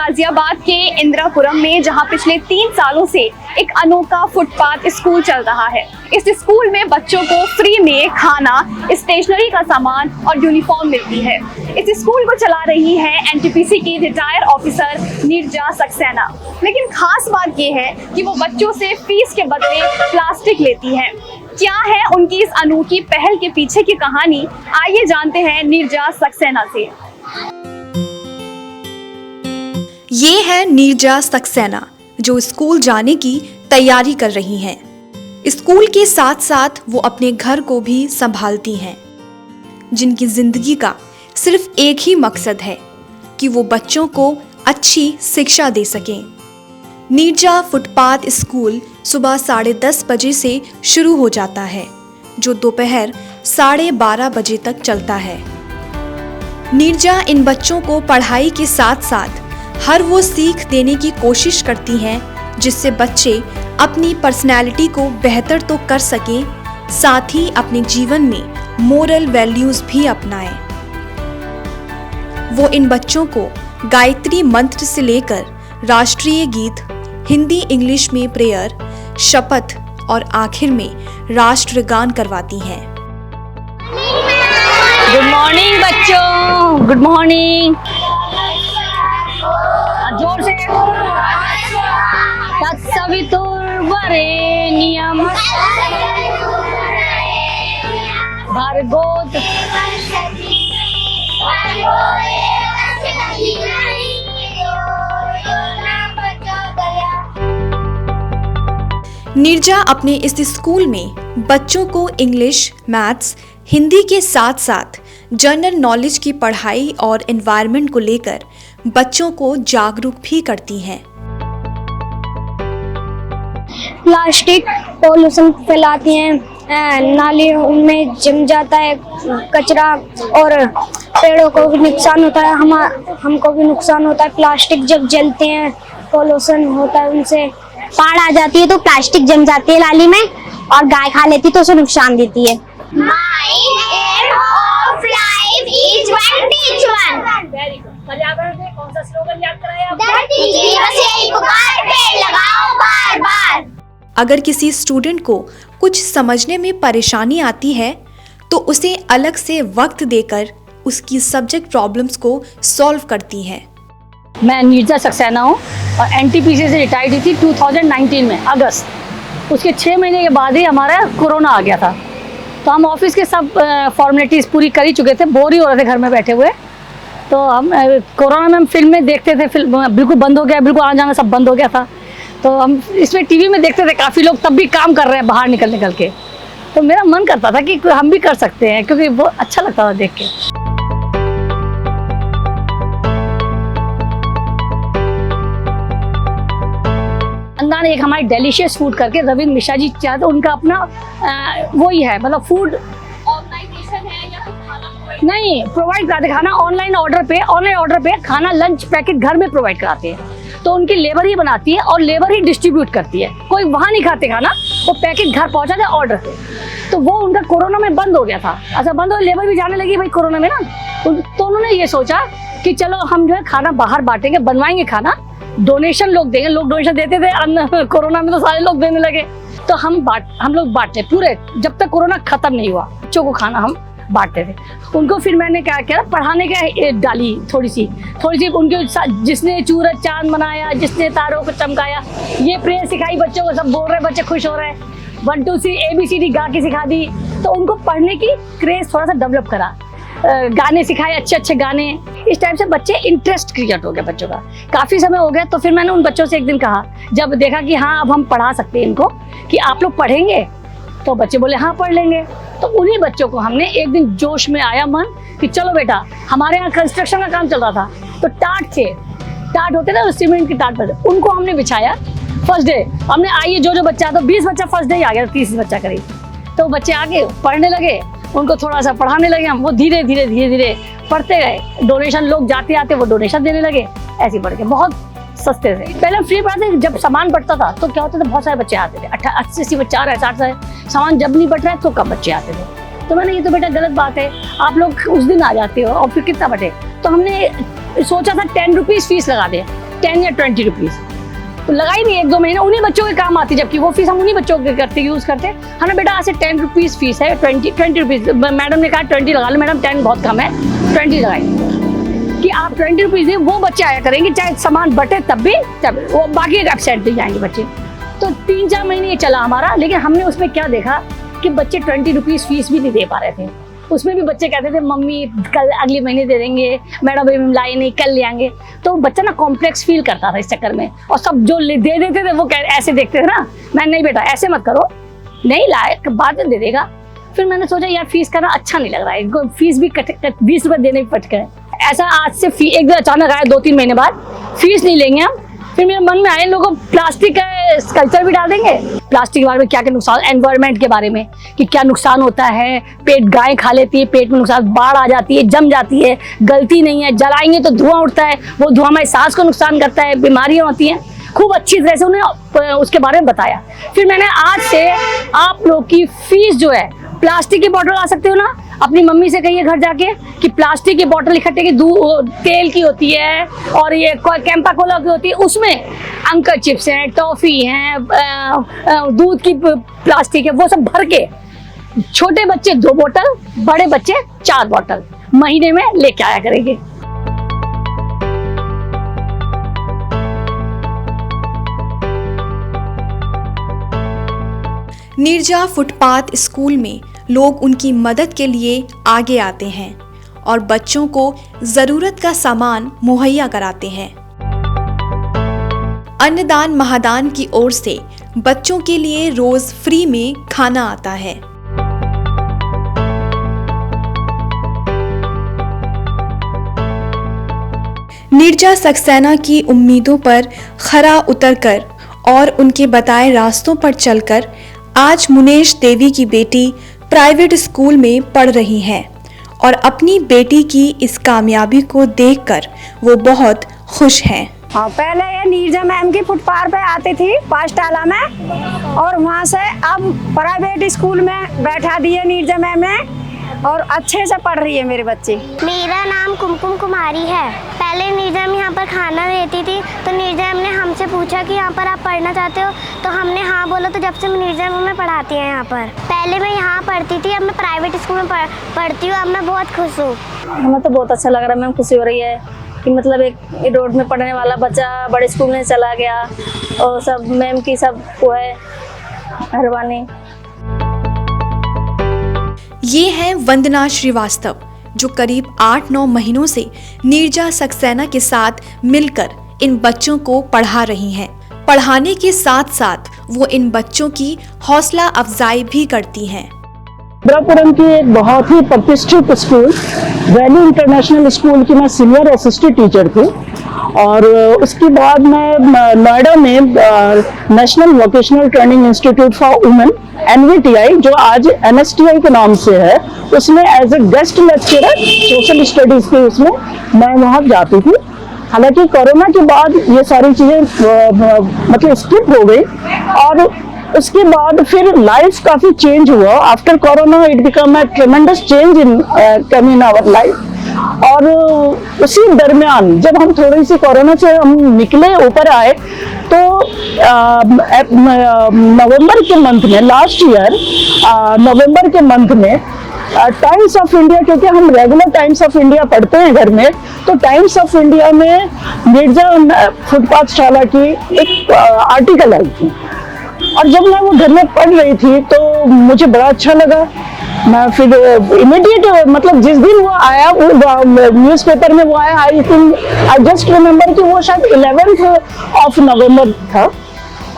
गाजियाबाद के इंदिरापुरम में, जहां पिछले 3 सालों से एक अनोखा फुटपाथ स्कूल चल रहा है। इस स्कूल में बच्चों को फ्री में खाना, स्टेशनरी का सामान और यूनिफॉर्म मिलती है। इस स्कूल को चला रही है एनटीपीसी की रिटायर ऑफिसर नीरजा सक्सेना। लेकिन खास बात यह है कि वो बच्चों से फीस के बदले प्लास्टिक लेती है। क्या है उनकी इस अनोखी पहल के पीछे की कहानी, आइए जानते हैं नीरजा सक्सेना से। ये है नीरजा सक्सेना, जो स्कूल जाने की तैयारी कर रही हैं। स्कूल के साथ साथ वो अपने घर को भी संभालती हैं, जिनकी जिंदगी का सिर्फ एक ही मकसद है कि वो बच्चों को अच्छी शिक्षा दे सकें। नीरजा फुटपाथ स्कूल सुबह 10:30 बजे से शुरू हो जाता है, जो दोपहर 12:30 बजे तक चलता है। नीरजा इन बच्चों को पढ़ाई के साथ साथ हर वो सीख देने की कोशिश करती हैं जिससे बच्चे अपनी पर्सनैलिटी को बेहतर तो कर सकें, साथ ही अपने जीवन में मोरल वैल्यूज भी अपनाएं। वो इन बच्चों को गायत्री मंत्र से लेकर राष्ट्रीय गीत, हिंदी इंग्लिश में प्रेयर, शपथ और आखिर में राष्ट्रगान करवाती हैं। गुड मॉर्निंग बच्चों, गुड मॉर्निंग। जोर से। तत्सवितुर्वरेण्यं भर्गोत। नीरजा अपने इस स्कूल में बच्चों को इंग्लिश, मैथ्स, हिंदी के साथ साथ जनरल नॉलेज की पढ़ाई और एनवायरनमेंट को लेकर बच्चों को जागरूक भी करती हैं। प्लास्टिक पॉल्यूशन फैलाती हैं, नाली उनमें जम जाता है कचरा और पेड़ों को भी नुकसान होता है, हमको भी नुकसान होता है। प्लास्टिक जब जलते हैं पॉल्यूशन होता है, उनसे बाढ़ आ जाती है तो प्लास्टिक जम जाती है नाली में और गाय खा लेती है तो उसे नुकसान देती है। पर्यावरण में कौन सा स्लोगन याद कराया? धरती की बसे पुकार, पेड़ लगाओ बार बार। अगर किसी स्टूडेंट को कुछ समझने में परेशानी आती है तो उसे अलग से वक्त देकर उसकी सब्जेक्ट प्रॉब्लम्स को सॉल्व करती हैं। मैं नीरजा सक्सेना हूँ और एनटीपीसी से रिटायर्ड हुई थी 2019 में अगस्त। उसके 6 महीने के बाद ही हमारा कोरोना आ गया था, तो हम ऑफिस के सब फॉर्मेलिटीज़ पूरी कर ही चुके थे, बोर ही हो रहे थे घर में बैठे हुए। तो हम कोरोना में हम फिल्में देखते थे, फिल्म बिल्कुल बंद हो गया, बिल्कुल आना जाना सब बंद हो गया था। तो हम इसमें टीवी में देखते थे, काफ़ी लोग तब भी काम कर रहे हैं बाहर निकल के। तो मेरा मन करता था कि हम भी कर सकते हैं, क्योंकि वो अच्छा लगता था देख के। खानदान एक हमारी डिलीशियस फूड करके रविंद्र मिश्रा जी चाहते, उनका अपना वही है, मतलब फूड ऑर्गेनाइजेशन है या खाना नहीं प्रोवाइड कराते, खाना ऑनलाइन ऑर्डर पे खाना लंच पैकेट घर में प्रोवाइड कराते हैं। तो उनकी लेबर ही बनाती है और लेबर ही डिस्ट्रीब्यूट करती है, कोई वहाँ नहीं खाते खाना, वो पैकेट घर पहुँचाते हैं ऑर्डर पे। तो वो उनका कोरोना में बंद हो गया था। अच्छा, बंद हो, लेबर भी जाने लगी भाई कोरोना में ना, तो उन्होंने ये सोचा कि चलो हम जो है खाना बाहर बांटेंगे, बनवाएंगे खाना, डोनेशन लोग देंगे। लोग डोनेशन देते थे अन्न, कोरोना में तो सारे लोग देने लगे। तो हम लोग बांटते पूरे, जब तक कोरोना खत्म नहीं हुआ बच्चों को खाना हम बांटते थे उनको। फिर मैंने क्या किया, पढ़ाने का डाली थोड़ी सी उनके, जिसने सूरज चांद बनाया, जिसने तारों को चमकाया, ये प्रेयर सिखाई बच्चों को, सब बोल रहे, बच्चे खुश हो रहे हैं। 1 2 3 ABCD गा के सिखा दी। तो उनको पढ़ने की क्रेज थोड़ा सा डेवलप करा, गाने सिखाए, अच्छे गाने। इस टाइप से बच्चे इंटरेस्ट क्रिएट हो गया बच्चों का। काफ़ी समय हो गया, तो फिर मैंने उन बच्चों से एक दिन कहा, जब देखा कि हाँ अब हम पढ़ा सकते हैं इनको, कि आप लोग पढ़ेंगे? तो बच्चे बोले हाँ पढ़ लेंगे। तो उन्हीं बच्चों को हमने एक दिन जोश में आया मन कि चलो बेटा, हमारे यहाँ कंस्ट्रक्शन का काम चल रहा था, तो टाट होते ना सीमेंट की टाट पर, उनको हमने बिछाया। फर्स्ट डे हमने आइए जो बच्चा, तो 20 बच्चा फर्स्ट डे ही आ गया, 30 बच्चा करीब। तो बच्चे आगे पढ़ने लगे, उनको थोड़ा सा पढ़ाने लगे हम, वो धीरे धीरे पढ़ते गए। डोनेशन लोग जाते आते वो डोनेशन देने लगे, ऐसे बढ़ के बहुत सस्ते थे। पहले फ्री पढ़ाते, जब सामान बढ़ता था तो क्या होता था, बहुत सारे बच्चे आते थे, 80 बच्चे आ रहे हैं, 60 से सामान जब नहीं बढ़ रहा है तो कम बच्चे आते थे। तो मैंने ये तो बेटा गलत बात है, आप लोग उस दिन आ जाते हो और फिर कितना बटे। तो हमने सोचा था 10 रुपीज़ फीस लगा दें, 10 या 20 रुपीज, तो लगाई भी 1-2 महीने, उन्हीं बच्चों के काम आती, जबकि वो फीस हम उन्हीं बच्चों के करते यूज करते। हाँ ना बेटा, आज से 10 रुपीज फीस है, 20 रुपीज। मैडम ने कहा 20 लगा लो। मैडम 10 बहुत कम है, 20 लगाई कि आप 20 रुपीज दें, वो बच्चे आया करेंगे, चाहे सामान बटे तब भी, तब वो बाकी एब्सेंट भी जाएंगे बच्चे। तो 3-4 महीने ये चला हमारा, लेकिन हमने उसमें क्या देखा कि बच्चे 20 रुपीज फीस भी नहीं दे पा रहे थे। उसमें भी बच्चे कहते थे मम्मी कल अगले महीने दे देंगे, मैडम अभी लाए नहीं, कल ले आएंगे। तो बच्चा ना कॉम्प्लेक्स फील करता था इस चक्कर में, और सब जो दे देते थे वो ऐसे देखते थे ना, मैं नहीं बेटा ऐसे मत करो, नहीं लाए बाद में दे देगा। फिर मैंने सोचा यार फीस करना अच्छा नहीं लग रहा है, इनको फीस भी 20 रुपये देने भी पट गए। ऐसा आज से एक दिन अचानक आया 2-3 महीने बाद, फीस नहीं लेंगे हम। फिर मेरे मन में आया लोगों को प्लास्टिक का स्कल्पचर भी डाल देंगे, प्लास्टिक के बारे में क्या क्या नुकसान, एनवायरनमेंट के बारे में कि क्या नुकसान होता है, पेट गाय खा लेती है, पेट में नुकसान, बाढ़ आ जाती है, जम जाती है, गलती नहीं है, जलाएंगे तो धुआं उठता है, वो धुआं हमारी सांस को नुकसान करता है, बीमारियां होती हैं। खूब अच्छी तरह से उन्हें उसके बारे में बताया। फिर मैंने आज से आप लोग की फीस जो है, प्लास्टिक की बोतल ला सकते हो ना, अपनी मम्मी से कहिए घर जाके कि प्लास्टिक की बोतल इकट्ठे की तेल की होती है और ये कैंपा कोला की होती है, उसमें अंकल चिप्स हैं, टॉफी हैं, दूध की प्लास्टिक है, वो सब भर के छोटे बच्चे 2 बोतल, बड़े बच्चे 4 बोतल महीने में लेके आया करेंगे। नीरजा फुटपाथ स्कूल में लोग उनकी मदद के लिए आगे आते हैं और बच्चों को ज़रूरत का सामान मुहैया कराते हैं। अन्नदान महादान की ओर से बच्चों के लिए रोज फ्री में खाना आता है। नीरजा सक्सेना की उम्मीदों पर खरा उतरकर और उनके बताए रास्तों पर चलकर आज मुनेश देवी की बेटी प्राइवेट स्कूल में पढ़ रही हैं और अपनी बेटी की इस कामयाबी को देखकर वो बहुत खुश हैं। हाँ, पहले ये नीरजा मैम की फुटपाथ पे आती थी पाठशाला में, और वहाँ से अब प्राइवेट स्कूल में बैठा दिए नीरजा मैम ने, और अच्छे से पढ़ रही है मेरे बच्चे। मेरा नाम कुमकुम कुमारी है। पहले नीरजा मैम यहाँ पर खाना देती थी, तो नीरजा मैम ने हमसे पूछा कि यहाँ पर आप पढ़ना चाहते हो, तो हमने हाँ बोला। तो जब से नीरजा मैम में पढ़ाती है यहाँ पर, पहले मैं यहाँ पढ़ती थी, अब मैं प्राइवेट स्कूल में पढ़ती हूँ। अब मैं बहुत खुश हूँ। हमें तो बहुत अच्छा लग रहा है मैम, खुशी हो रही है कि मतलब एक रोड में पढ़ने वाला बच्चा बड़े स्कूल में चला गया, और सब मैम की सब वो है मेहरबानी। ये हैं वंदना श्रीवास्तव, जो करीब 8-9 महीनों से नीरजा सक्सेना के साथ मिलकर इन बच्चों को पढ़ा रही हैं। पढ़ाने के साथ साथ वो इन बच्चों की हौसला अफजाई भी करती हैं। इंदिरापुरम की एक बहुत ही प्रतिष्ठित स्कूल वैली इंटरनेशनल स्कूल की मैं सीनियर असिस्टेंट टीचर थी, और उसके बाद मैं नोएडा में national vocational training institute for women NVTI, जो आज NSTI के नाम से है, उसमें as a guest lecturer social studies के उसमें मैं वहाँ जाती थी। हालांकि कोरोना के बाद ये सारी चीज़ें मतलब स्किप हो गई, और उसके बाद फिर लाइफ काफ़ी चेंज हुआ। After corona it become a tremendous change in our life. और उसी दरमियान जब हम थोड़ी सी कोरोना से हम निकले, ऊपर आए, तो नवंबर के मंथ में, लास्ट ईयर नवंबर के मंथ में टाइम्स ऑफ इंडिया, क्योंकि हम रेगुलर टाइम्स ऑफ इंडिया पढ़ते हैं घर में, तो टाइम्स ऑफ इंडिया में नीरजा फुटपाथ शाला की एक आर्टिकल आई थी, और जब मैं वो घर में पढ़ रही थी तो मुझे बड़ा अच्छा लगा। मैं फिर इमीडिएट मतलब जिस दिन वो आया, वो न्यूज़पेपर में वो आया, आई जस्ट रिमेम्बर कि वो शायद 11 नवंबर था,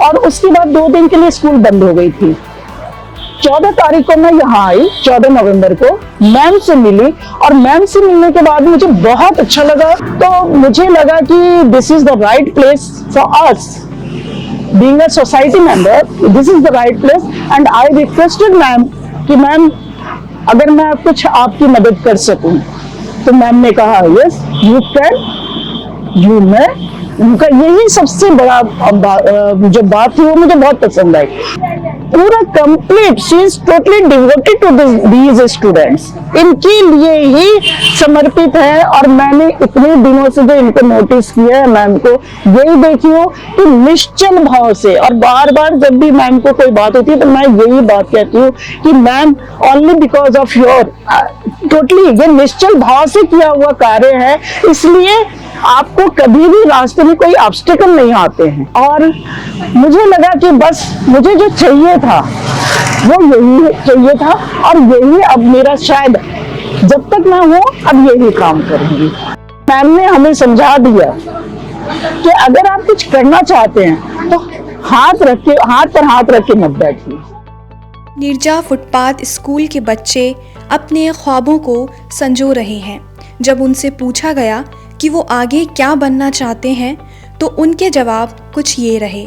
और उसके बाद 2 दिन के लिए स्कूल बंद हो गई थी। 14 तारीख को मैं यहाँ आई, 14 नवंबर को मैम से मिली, और मैम से मिलने के बाद मुझे बहुत अच्छा लगा। तो मुझे लगा कि this is the right place for us, being a society member, this is the right place. And I requested ma'am कि मैम अगर मैं कुछ आपकी मदद कर सकूं, तो मैम ने कहा यस यू कैन, यू मैं। उनका यही सबसे बड़ा जो बात थी वो मुझे बहुत पसंद आई। पूरा complete, she is totally devoted to these students, इनके लिए ही समर्पित है। और मैंने इतने दिनों से जो इनको नोटिस किया है मैम को, यही देखी हूँ कि निश्चल भाव से, और बार बार जब भी मैम को कोई बात होती है तो मैं यही बात कहती हूँ कि ma'am only because of your totally ये निश्चल भाव से किया हुआ कार्य है, इसलिए आपको कभी भी रास्ते में कोई ऑब्स्टिकल नहीं आते हैं। और मुझे लगा कि बस मुझे जो चाहिए था वो यही चाहिए था, और यही अब मेरा शायद जब तक मैं हूँ अब यही काम करूंगी। मैम ने हमें समझा दिया कि अगर आप कुछ करना चाहते हैं तो हाथ पर हाथ रख के मत बैठिए। नीरजा फुटपाथ स्कूल के बच्चे अपने ख्वाबों को संजो रहे हैं। जब उनसे पूछा गया कि वो आगे क्या बनना चाहते हैं तो उनके जवाब कुछ ये रहे।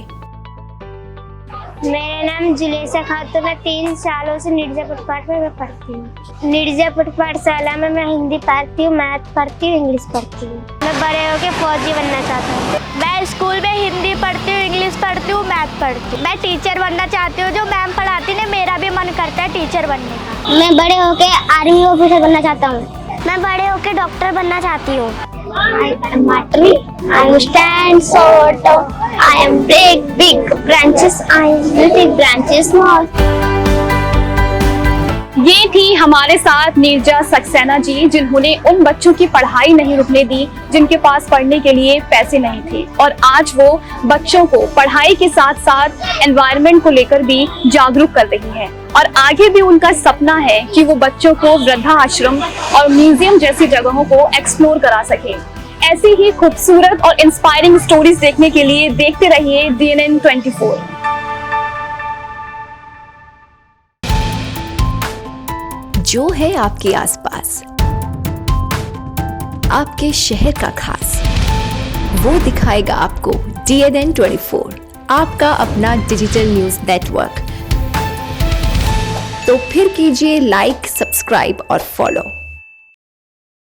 मेरा नाम जुलेसा खातून है। 3 सालों से नीरजा फुटपाथ में मैं पढ़ती हूँ। नीरजा फुटपाठ शाला में मैं हिंदी पढ़ती हूँ, मैथ पढ़ती हूँ, इंग्लिश पढ़ती हूँ। मैं बड़े होकर फौजी बनना चाहता हूँ। मैं स्कूल में हिंदी पढ़ती हूँ, इंग्लिश पढ़ती हूँ, मैथ पढ़ती हूँ। मैं टीचर बनना चाहती हूँ। जो मैम पढ़ाती है मेरा भी मन करता है टीचर बनने का। मैं बड़े होकर आर्मी ऑफिसर बनना चाहता हूँ। मैं बड़े होकर डॉक्टर बनना चाहती हूँ। I am a tree, I stand so tall, I am big branches, I am little branches small. ये थी हमारे साथ नीरजा सक्सेना जी, जिन्होंने उन बच्चों की पढ़ाई नहीं रुकने दी जिनके पास पढ़ने के लिए पैसे नहीं थे, और आज वो बच्चों को पढ़ाई के साथ साथ एनवायरनमेंट को लेकर भी जागरूक कर रही है। और आगे भी उनका सपना है कि वो बच्चों को वृद्धा आश्रम और म्यूजियम जैसी जगहों को एक्सप्लोर करा सके। ऐसी ही खूबसूरत और इंस्पायरिंग स्टोरीज देखने के लिए देखते रहिए DNN 24। जो है आपके आसपास, आपके शहर का खास, वो दिखाएगा आपको DNN 24, आपका अपना डिजिटल न्यूज नेटवर्क। तो फिर कीजिए लाइक, सब्सक्राइब और फॉलो।